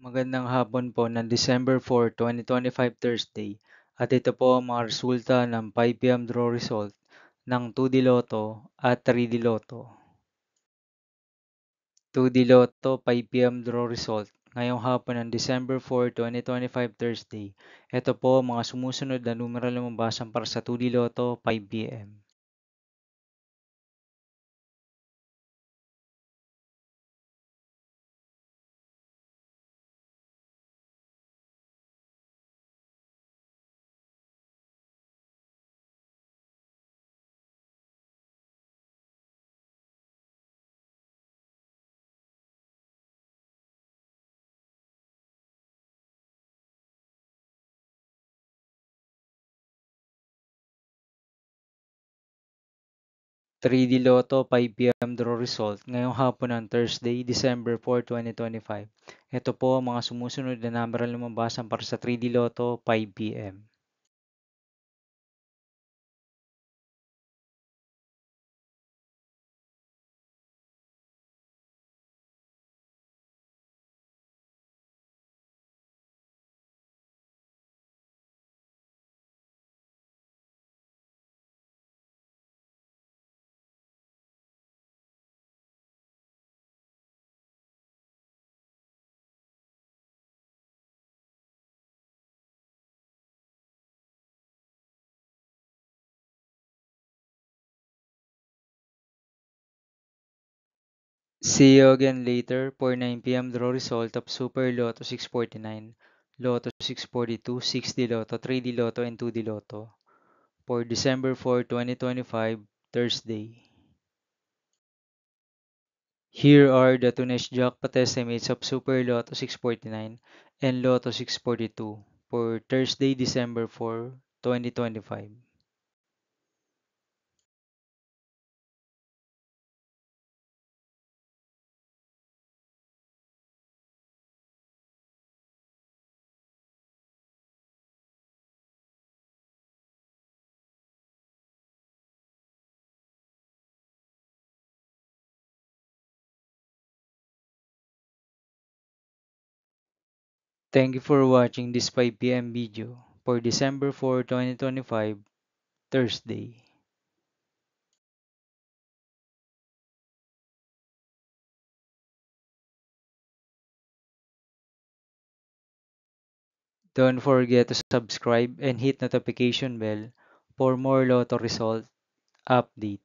Magandang hapon po ng December 4, 2025 Thursday at ito po ang mga resulta ng 5 p.m. draw result ng 2D Lotto at 3D Lotto. 2D Lotto 5 p.m. draw result ngayong hapon ng December 4, 2025 Thursday. Ito po ang mga sumusunod na numeral lumabasan para sa 2D Lotto 5 p.m. 3D Lotto 5 p.m. draw result ngayong hapon ng Thursday, December 4, 2025. Ito po ang mga sumusunod na numeral lumabasan para sa 3D Lotto 5 p.m. 'See you again later for 9 p.m. draw result of Super Lotto 649, Lotto 642, 6D Lotto, 3D Lotto, and 2D Lotto for December 4, 2025, Thursday. Here are the today's jackpot estimates of Super Lotto 649 and Lotto 642 for Thursday, December 4, 2025. Thank you for watching this 5 p.m. video for December 4, 2025, Thursday. Don't forget to subscribe and hit notification bell for more Lotto result update.